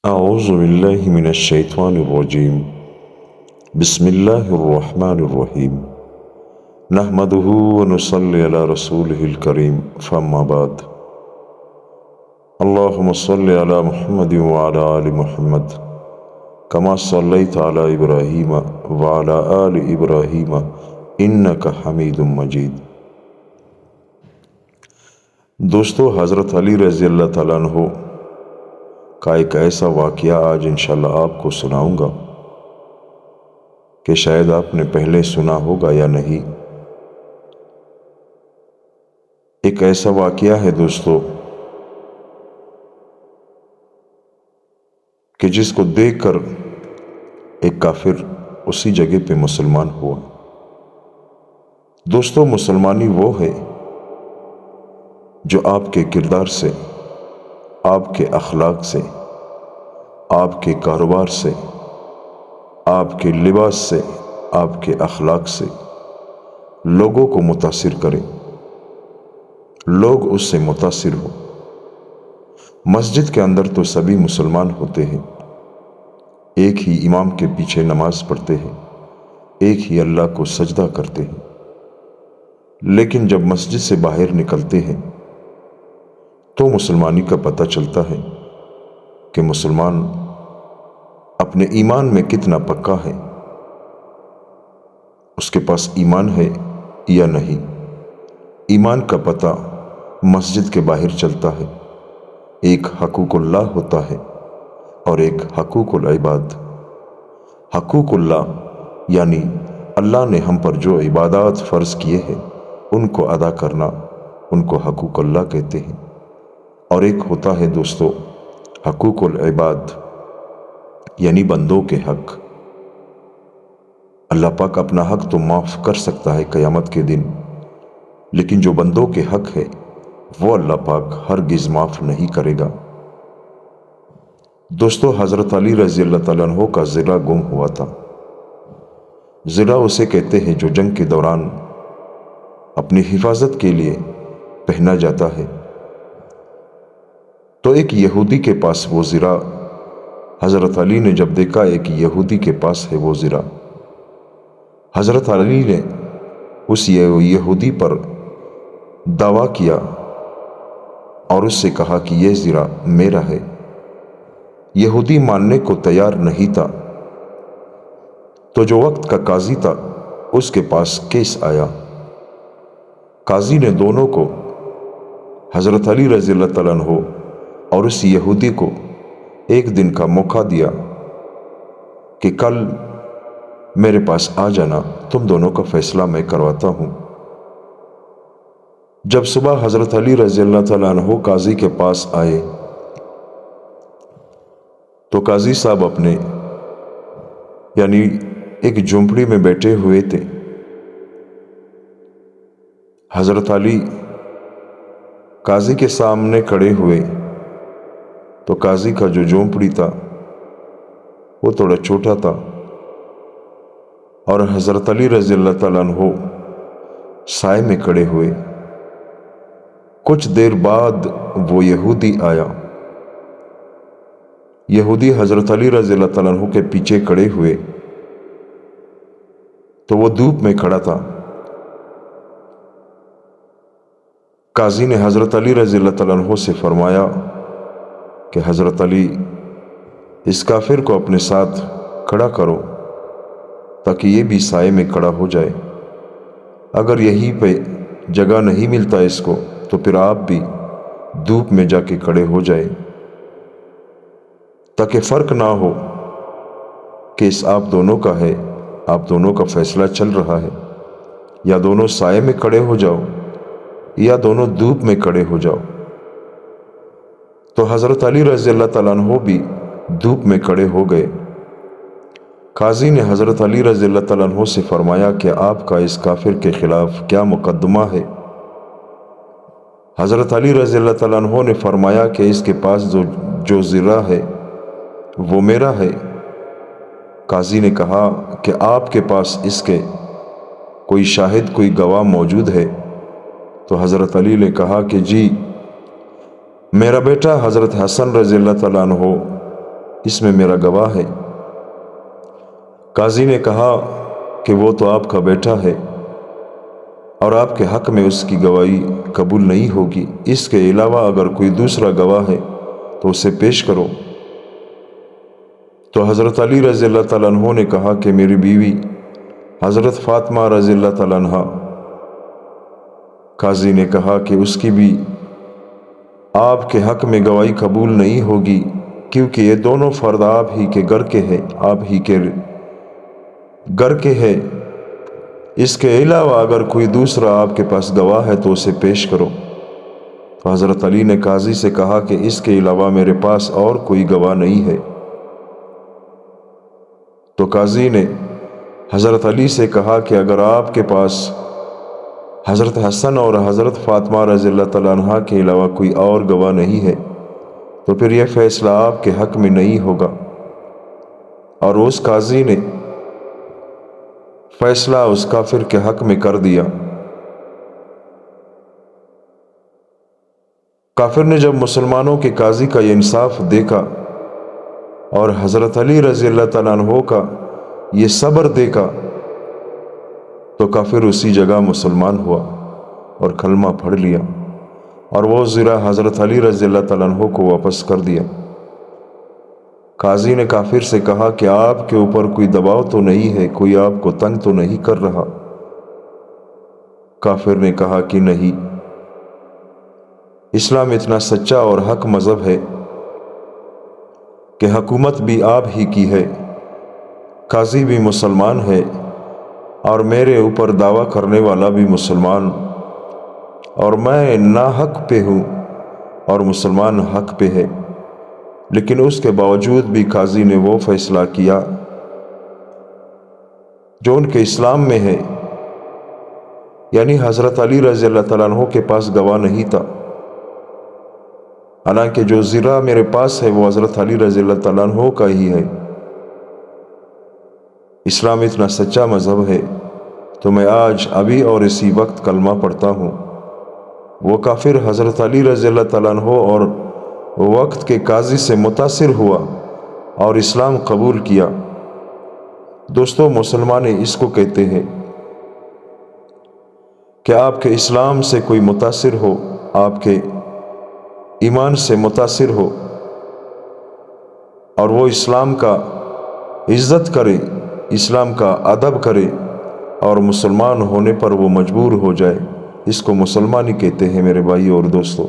اعوذ باللہ من الشیطان الرجیم بسم اللہ الرحمن الرحیم نحمده ونصلی علی رسولہ الکریم فاما بعد اللہم صلی علی محمد وعلی آل محمد کما صلیت علی ابراہیم وعلی آل ابراہیم انک حمید مجید۔ دوستو، حضرت علی رضی اللہ تعالیٰ عنہ کا ایک ایسا واقعہ آج انشاءاللہ آپ کو سناؤں گا کہ شاید آپ نے پہلے سنا ہوگا یا نہیں۔ ایک ایسا واقعہ ہے دوستو کہ جس کو دیکھ کر ایک کافر اسی جگہ پہ مسلمان ہوا۔ دوستو، مسلمانی وہ ہے جو آپ کے کردار سے، آپ کے اخلاق سے، آپ کے کاروبار سے، آپ کے لباس سے، آپ کے اخلاق سے لوگوں کو متاثر کرے، لوگ اس سے متاثر ہو۔ مسجد کے اندر تو سبھی مسلمان ہوتے ہیں، ایک ہی امام کے پیچھے نماز پڑھتے ہیں، ایک ہی اللہ کو سجدہ کرتے ہیں، لیکن جب مسجد سے باہر نکلتے ہیں تو مسلمانی کا پتہ چلتا ہے کہ مسلمان اپنے ایمان میں کتنا پکا ہے، اس کے پاس ایمان ہے یا نہیں۔ ایمان کا پتہ مسجد کے باہر چلتا ہے۔ ایک حقوق اللہ ہوتا ہے اور ایک حقوق العباد۔ حقوق اللہ یعنی اللہ نے ہم پر جو عبادات فرض کیے ہیں ان کو ادا کرنا، ان کو حقوق اللہ کہتے ہیں۔ اور ایک ہوتا ہے دوستو حقوق العباد یعنی بندوں کے حق۔ اللہ پاک اپنا حق تو معاف کر سکتا ہے قیامت کے دن، لیکن جو بندوں کے حق ہے وہ اللہ پاک ہرگز معاف نہیں کرے گا۔ دوستو، حضرت علی رضی اللہ تعالیٰ عنہ کا زرہ گم ہوا تھا۔ زرہ اسے کہتے ہیں جو جنگ کے دوران اپنی حفاظت کے لیے پہنا جاتا ہے۔ تو ایک یہودی کے پاس وہ زرہ، حضرت علی نے جب دیکھا ایک یہودی کے پاس ہے وہ زرہ، حضرت علی نے اس یہودی پر دعویٰ کیا اور اس سے کہا کہ یہ زرہ میرا ہے۔ یہودی ماننے کو تیار نہیں تھا۔ تو جو وقت کا قاضی تھا اس کے پاس کیس آیا۔ قاضی نے دونوں کو، حضرت علی رضی اللہ تعالیٰ عنہ اور اس یہودی کو، ایک دن کا موقع دیا کہ کل میرے پاس آ جانا، تم دونوں کا فیصلہ میں کرواتا ہوں۔ جب صبح حضرت علی رضی اللہ تعالیٰ عنہ قاضی کے پاس آئے تو قاضی صاحب اپنے یعنی ایک جھونپڑی میں بیٹھے ہوئے تھے۔ حضرت علی قاضی کے سامنے کھڑے ہوئے تو قاضی کا جو جھونپڑی تھا وہ تھوڑا چھوٹا تھا، اور حضرت علی رضی اللہ تعالیٰ عنہ سائے میں کھڑے ہوئے۔ کچھ دیر بعد وہ یہودی آیا۔ یہودی حضرت علی رضی اللہ تعالیٰ عنہ کے پیچھے کھڑے ہوئے تو وہ دھوپ میں کھڑا تھا۔ قاضی نے حضرت علی رضی اللہ تعالیٰ عنہ سے فرمایا کہ حضرت علی، اس کافر کو اپنے ساتھ کھڑا کرو تاکہ یہ بھی سائے میں کھڑا ہو جائے۔ اگر یہیں پہ جگہ نہیں ملتا اس کو تو پھر آپ بھی دھوپ میں جا کے کھڑے ہو جائے، تاکہ فرق نہ ہو کہ اس آپ دونوں کا ہے، آپ دونوں کا فیصلہ چل رہا ہے، یا دونوں سائے میں کھڑے ہو جاؤ یا دونوں دھوپ میں کھڑے ہو جاؤ۔ تو حضرت علی رضی اللہ تعالیٰ عنہ بھی دھوپ میں کھڑے ہو گئے۔ قاضی نے حضرت علی رضی اللہ تعالیٰ عنہ سے فرمایا کہ آپ کا اس کافر کے خلاف کیا مقدمہ ہے؟ حضرت علی رضی اللہ تعالیٰ عنہ نے فرمایا کہ اس کے پاس جو زرہ ہے وہ میرا ہے۔ قاضی نے کہا کہ آپ کے پاس اس کے کوئی شاہد، کوئی گواہ موجود ہے؟ تو حضرت علی نے کہا کہ جی، میرا بیٹا حضرت حسن رضی اللہ تعالیٰ عنہ اس میں میرا گواہ ہے۔ قاضی نے کہا کہ وہ تو آپ کا بیٹا ہے اور آپ کے حق میں اس کی گواہی قبول نہیں ہوگی، اس کے علاوہ اگر کوئی دوسرا گواہ ہے تو اسے پیش کرو۔ تو حضرت علی رضی اللہ تعالیٰ عنہ نے کہا کہ میری بیوی حضرت فاطمہ رضی اللہ تعالیٰ عنہ۔ قاضی نے کہا کہ اس کی بھی آپ کے حق میں گواہی قبول نہیں ہوگی، کیونکہ یہ دونوں فرد آپ ہی کے گھر کے ہیں، آپ ہی کے گھر کے ہیں۔ اس کے علاوہ اگر کوئی دوسرا آپ کے پاس گواہ ہے تو اسے پیش کرو۔ تو حضرت علی نے قاضی سے کہا کہ اس کے علاوہ میرے پاس اور کوئی گواہ نہیں ہے۔ تو قاضی نے حضرت علی سے کہا کہ اگر آپ کے پاس حضرت حسن اور حضرت فاطمہ رضی اللہ تعالیٰ عنہ کے علاوہ کوئی اور گواہ نہیں ہے تو پھر یہ فیصلہ آپ کے حق میں نہیں ہوگا۔ اور اس قاضی نے فیصلہ اس کافر کے حق میں کر دیا۔ کافر نے جب مسلمانوں کے قاضی کا یہ انصاف دیکھا اور حضرت علی رضی اللہ تعالیٰ عنہ کا یہ صبر دیکھا تو کافر اسی جگہ مسلمان ہوا اور کلمہ پڑھ لیا، اور وہ زرہ حضرت علی رضی اللہ تعالیٰ عنہ کو واپس کر دیا۔ قاضی نے کافر سے کہا کہ آپ کے اوپر کوئی دباؤ تو نہیں ہے، کوئی آپ کو تنگ تو نہیں کر رہا؟ کافر نے کہا کہ نہیں، اسلام اتنا سچا اور حق مذہب ہے کہ حکومت بھی آپ ہی کی ہے، قاضی بھی مسلمان ہے، اور میرے اوپر دعویٰ کرنے والا بھی مسلمان، اور میں ناحق پہ ہوں اور مسلمان حق پہ ہے، لیکن اس کے باوجود بھی قاضی نے وہ فیصلہ کیا جو ان کے اسلام میں ہے، یعنی حضرت علی رضی اللہ تعالیٰ عنہ کے پاس گواہ نہیں تھا، حالانکہ جو زرہ میرے پاس ہے وہ حضرت علی رضی اللہ تعالیٰ عنہ کا ہی ہے۔ اسلام اتنا سچا مذہب ہے تو میں آج ابھی اور اسی وقت کلمہ پڑھتا ہوں۔ وہ کافر حضرت علی رضی اللہ تعالیٰ عنہ اور وقت کے قاضی سے متاثر ہوا اور اسلام قبول کیا۔ دوستو، مسلمان اس کو کہتے ہیں کہ آپ کے اسلام سے کوئی متاثر ہو، آپ کے ایمان سے متاثر ہو اور وہ اسلام کا عزت کرے، اسلام کا ادب کرے اور مسلمان ہونے پر وہ مجبور ہو جائے، اس کو مسلمانی کہتے ہیں میرے بھائی اور دوستو۔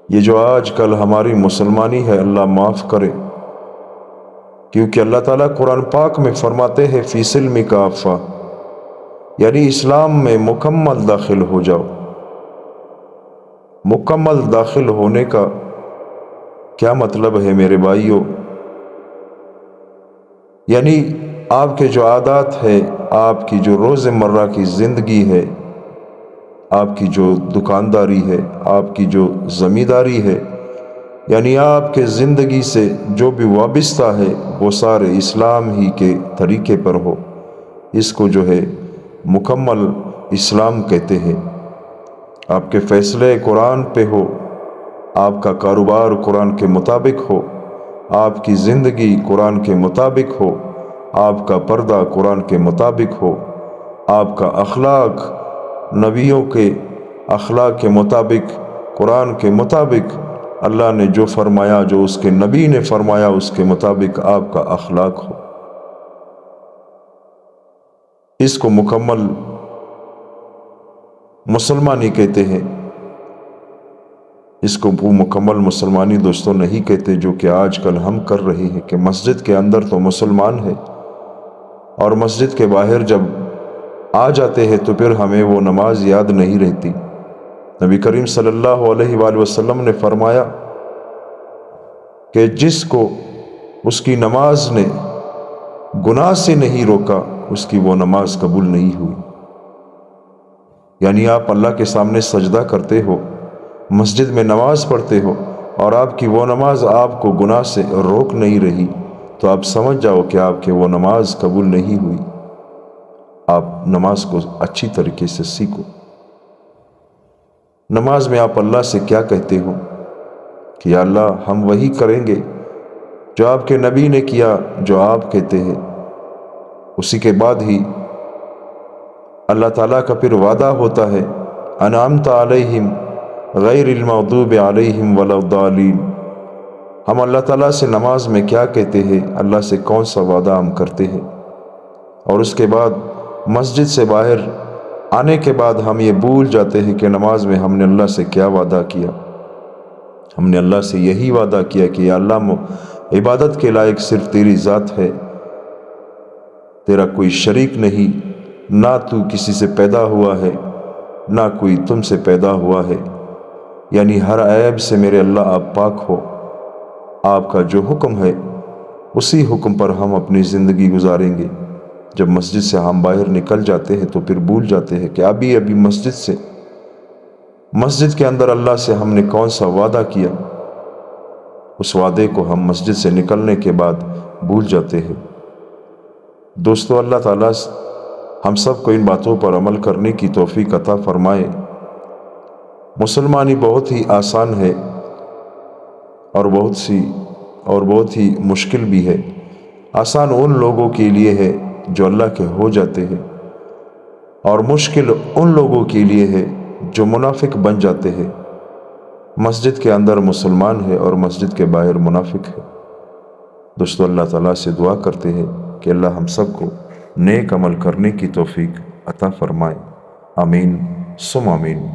یہ جو آج کل ہماری مسلمانی ہے، اللہ معاف کرے، کیونکہ اللہ تعالیٰ قرآن پاک میں فرماتے ہیں فی سلم کافہ، یعنی اسلام میں مکمل داخل ہو جاؤ۔ مکمل داخل ہونے کا کیا مطلب ہے میرے بھائیوں؟ یعنی آپ کے جو عادات ہے، آپ کی جو روز مرہ کی زندگی ہے، آپ کی جو دکانداری ہے، آپ کی جو زمینداری ہے، یعنی آپ کے زندگی سے جو بھی وابستہ ہے وہ سارے اسلام ہی کے طریقے پر ہو، اس کو جو ہے مکمل اسلام کہتے ہیں۔ آپ کے فیصلے قرآن پہ ہو، آپ کا کاروبار قرآن کے مطابق ہو، آپ کی زندگی قرآن کے مطابق ہو، آپ کا پردہ قرآن کے مطابق ہو، آپ کا اخلاق نبیوں کے اخلاق کے مطابق، قرآن کے مطابق، اللہ نے جو فرمایا، جو اس کے نبی نے فرمایا، اس کے مطابق آپ کا اخلاق ہو، اس کو مکمل مسلمانی کہتے ہیں۔ اس کو وہ مکمل مسلمانی دوستوں نہیں کہتے جو کہ آج کل ہم کر رہے ہیں، کہ مسجد کے اندر تو مسلمان ہے اور مسجد کے باہر جب آ جاتے ہیں تو پھر ہمیں وہ نماز یاد نہیں رہتی۔ نبی کریم صلی اللہ علیہ وآلہ وسلم نے فرمایا کہ جس کو اس کی نماز نے گناہ سے نہیں روکا، اس کی وہ نماز قبول نہیں ہوئی۔ یعنی آپ اللہ کے سامنے سجدہ کرتے ہو، مسجد میں نماز پڑھتے ہو اور آپ کی وہ نماز آپ کو گناہ سے روک نہیں رہی، تو آپ سمجھ جاؤ کہ آپ کی وہ نماز قبول نہیں ہوئی۔ آپ نماز کو اچھی طریقے سے سیکھو۔ نماز میں آپ اللہ سے کیا کہتے ہو کہ یا اللہ ہم وہی کریں گے جو آپ کے نبی نے کیا جو آپ کہتے ہیں، اسی کے بعد ہی اللہ تعالیٰ کا پھر وعدہ ہوتا ہے انعمت علیہم غیر المغضوب علیہم ولا الضالین۔ ہم اللہ تعالیٰ سے نماز میں کیا کہتے ہیں، اللہ سے کون سا وعدہ ہم کرتے ہیں، اور اس کے بعد مسجد سے باہر آنے کے بعد ہم یہ بھول جاتے ہیں کہ نماز میں ہم نے اللہ سے کیا وعدہ کیا۔ ہم نے اللہ سے یہی وعدہ کیا کہ یا اللہ عبادت کے لائق صرف تیری ذات ہے، تیرا کوئی شریک نہیں، نہ تو کسی سے پیدا ہوا ہے نہ کوئی تم سے پیدا ہوا ہے، یعنی ہر عیب سے میرے اللہ آپ پاک ہو۔ آپ کا جو حکم ہے اسی حکم پر ہم اپنی زندگی گزاریں گے۔ جب مسجد سے ہم باہر نکل جاتے ہیں تو پھر بھول جاتے ہیں کہ ابھی مسجد کے اندر اللہ سے ہم نے کون سا وعدہ کیا، اس وعدے کو ہم مسجد سے نکلنے کے بعد بھول جاتے ہیں۔ دوستو، اللہ تعالیٰ ہم سب کو ان باتوں پر عمل کرنے کی توفیق عطا فرمائے۔ مسلمانی بہت ہی آسان ہے اور بہت ہی مشکل بھی ہے۔ آسان ان لوگوں کے لیے ہے جو اللہ کے ہو جاتے ہیں، اور مشکل ان لوگوں کے لیے ہے جو منافق بن جاتے ہیں۔ مسجد کے اندر مسلمان ہے اور مسجد کے باہر منافق ہے۔ دوستو، اللہ تعالیٰ سے دعا کرتے ہیں کہ اللہ ہم سب کو نیک عمل کرنے کی توفیق عطا فرمائے۔ آمین ثم آمین۔